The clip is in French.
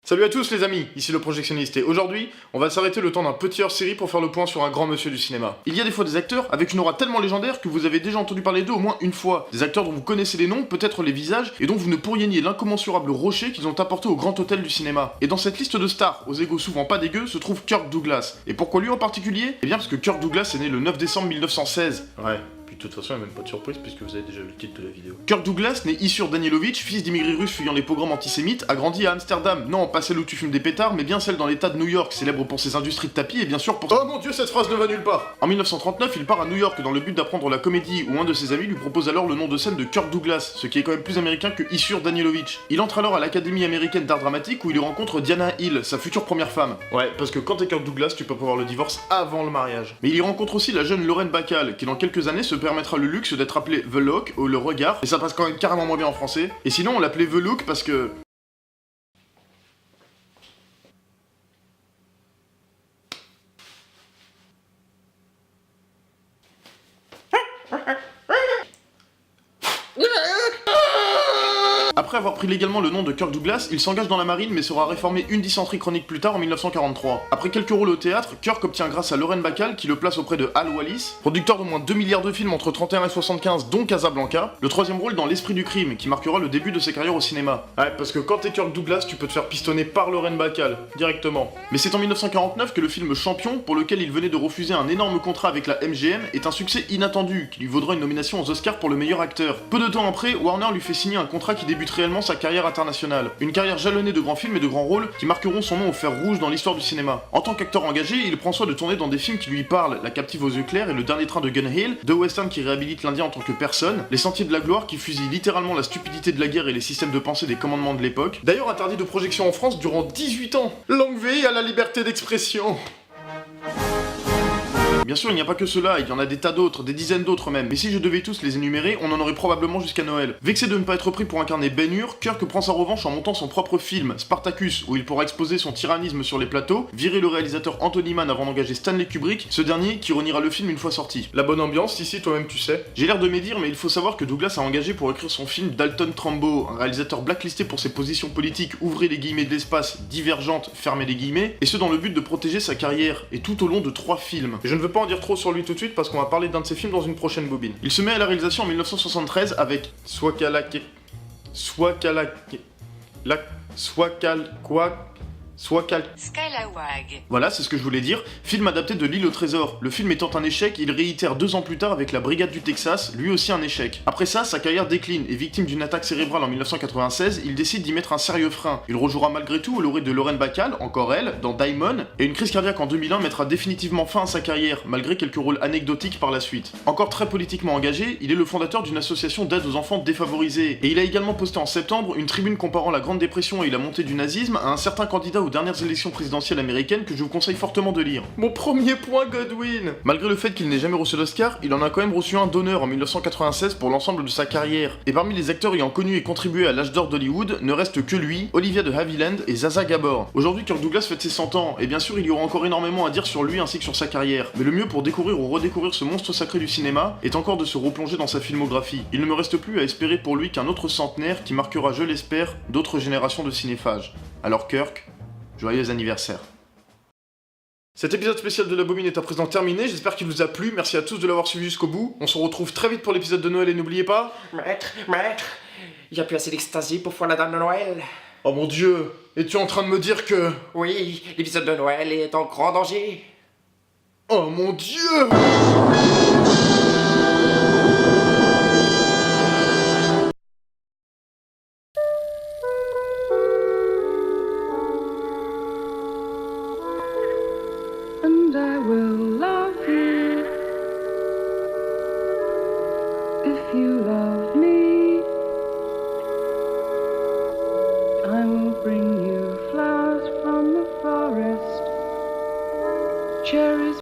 Salut à tous les amis, ici le projectionniste et aujourd'hui, on va s'arrêter le temps d'un petit hors-série pour faire le point sur un grand monsieur du cinéma. Il y a des fois des acteurs avec une aura tellement légendaire que vous avez déjà entendu parler d'eux au moins une fois. Des acteurs dont vous connaissez les noms, peut-être les visages, et dont vous ne pourriez nier l'incommensurable rocher qu'ils ont apporté au grand hôtel du cinéma. Et dans cette liste de stars, aux égos souvent pas dégueux, se trouve Kirk Douglas. Et pourquoi lui en particulier? Eh bien parce que Kirk Douglas est né le 9 décembre 1916. Ouais. Puis de toute façon, il n'y a même pas de surprise puisque vous avez déjà vu le titre de la vidéo. Kirk Douglas, né Issur Danielovitch, fils d'immigrés russes fuyant les pogroms antisémites, a grandi à Amsterdam. Non, pas celle où tu fumes des pétards, mais bien celle dans l'état de New York, célèbre pour ses industries de tapis et bien sûr pour... Oh mon dieu, cette phrase ne va nulle part. En 1939, il part à New York dans le but d'apprendre la comédie où un de ses amis lui propose alors le nom de scène de Kirk Douglas, ce qui est quand même plus américain que Issur Danielovitch. Il entre alors à l'Académie américaine d'art dramatique où il y rencontre Diana Hill, sa future première femme. Ouais, parce que quand t'es Kirk Douglas, tu peux prévoir le divorce avant le mariage. Mais il y rencontre aussi la jeune Lauren Bacall, qui dans quelques années se permettra le luxe d'être appelé The Look ou le regard, et ça passe quand même carrément moins bien en français. Et sinon on l'appelait The Look parce que... Après avoir pris légalement le nom de Kirk Douglas, il s'engage dans la marine mais sera réformé une dysenterie chronique plus tard en 1943. Après quelques rôles au théâtre, Kirk obtient grâce à Lauren Bacall qui le place auprès de Hal Wallis, producteur d'au moins 2 milliards de films entre 31 et 75 dont Casablanca, le troisième rôle dans L'Esprit du crime qui marquera le début de ses carrières au cinéma. Ouais, parce que quand t'es Kirk Douglas, tu peux te faire pistonner par Lauren Bacall, directement. Mais c'est en 1949 que le film Champion, pour lequel il venait de refuser un énorme contrat avec la MGM, est un succès inattendu, qui lui vaudra une nomination aux Oscars pour le meilleur acteur. Peu de temps après, Warner lui fait signer un contrat qui débute réellement sa carrière internationale. Une carrière jalonnée de grands films et de grands rôles qui marqueront son nom au fer rouge dans l'histoire du cinéma. En tant qu'acteur engagé, il prend soin de tourner dans des films qui lui parlent, La captive aux yeux clairs et Le dernier train de Gun Hill, deux westerns qui réhabilitent l'Indien en tant que personne, Les sentiers de la gloire qui fusillent littéralement la stupidité de la guerre et les systèmes de pensée des commandements de l'époque. D'ailleurs interdit de projection en France durant 18 ans. Longue vie à la liberté d'expression. Bien sûr, il n'y a pas que cela, il y en a des tas d'autres, des dizaines d'autres même, mais si je devais tous les énumérer, on en aurait probablement jusqu'à Noël. Vexé de ne pas être pris pour incarner Ben Hur, Kirk prend sa revanche en montant son propre film, Spartacus, où il pourra exposer son tyrannisme sur les plateaux, virer le réalisateur Anthony Mann avant d'engager Stanley Kubrick, ce dernier qui reniera le film une fois sorti. La bonne ambiance, ici toi-même tu sais. J'ai l'air de médire, mais il faut savoir que Douglas a engagé pour écrire son film Dalton Trumbo, un réalisateur blacklisté pour ses positions politiques, ouvrez les guillemets de l'espace, divergentes, fermez les guillemets, et ce dans le but de protéger sa carrière, et tout au long de 3 films. Et je ne veux pas en dire trop sur lui tout de suite parce qu'on va parler d'un de ses films dans une prochaine bobine. Il se met à la réalisation en 1973 avec Skylawag. Voilà, c'est ce que je voulais dire. Film adapté de L'île au trésor. Le film étant un échec, il réitère 2 ans plus tard avec La Brigade du Texas, lui aussi un échec. Après ça, sa carrière décline et victime d'une attaque cérébrale en 1996, il décide d'y mettre un sérieux frein. Il rejouera malgré tout au lauréat de Lauren Bacall, encore elle, dans Diamond, et une crise cardiaque en 2001 mettra définitivement fin à sa carrière, malgré quelques rôles anecdotiques par la suite. Encore très politiquement engagé, il est le fondateur d'une association d'aide aux enfants défavorisés, et il a également posté en septembre une tribune comparant la Grande Dépression et la montée du nazisme à un certain candidat aux dernières élections présidentielle américaine que je vous conseille fortement de lire. Mon premier point Godwin. Malgré le fait qu'il n'ait jamais reçu l'Oscar, il en a quand même reçu un d'honneur en 1996 pour l'ensemble de sa carrière. Et parmi les acteurs ayant connu et contribué à l'âge d'or d'Hollywood, ne reste que lui, Olivia de Havilland et Zaza Gabor. Aujourd'hui, Kirk Douglas fête ses 100 ans, et bien sûr il y aura encore énormément à dire sur lui ainsi que sur sa carrière. Mais le mieux pour découvrir ou redécouvrir ce monstre sacré du cinéma est encore de se replonger dans sa filmographie. Il ne me reste plus à espérer pour lui qu'un autre centenaire qui marquera, je l'espère, d'autres générations de cinéphages. Alors Kirk, joyeux anniversaire. Cet épisode spécial de La Bobine est à présent terminé, j'espère qu'il vous a plu, merci à tous de l'avoir suivi jusqu'au bout. On se retrouve très vite pour l'épisode de Noël et n'oubliez pas... Maître, il y a plus assez d'extasie pour faire la dame de Noël. Oh mon dieu, es-tu en train de me dire que... Oui, l'épisode de Noël est en grand danger. Oh mon dieu! And I will love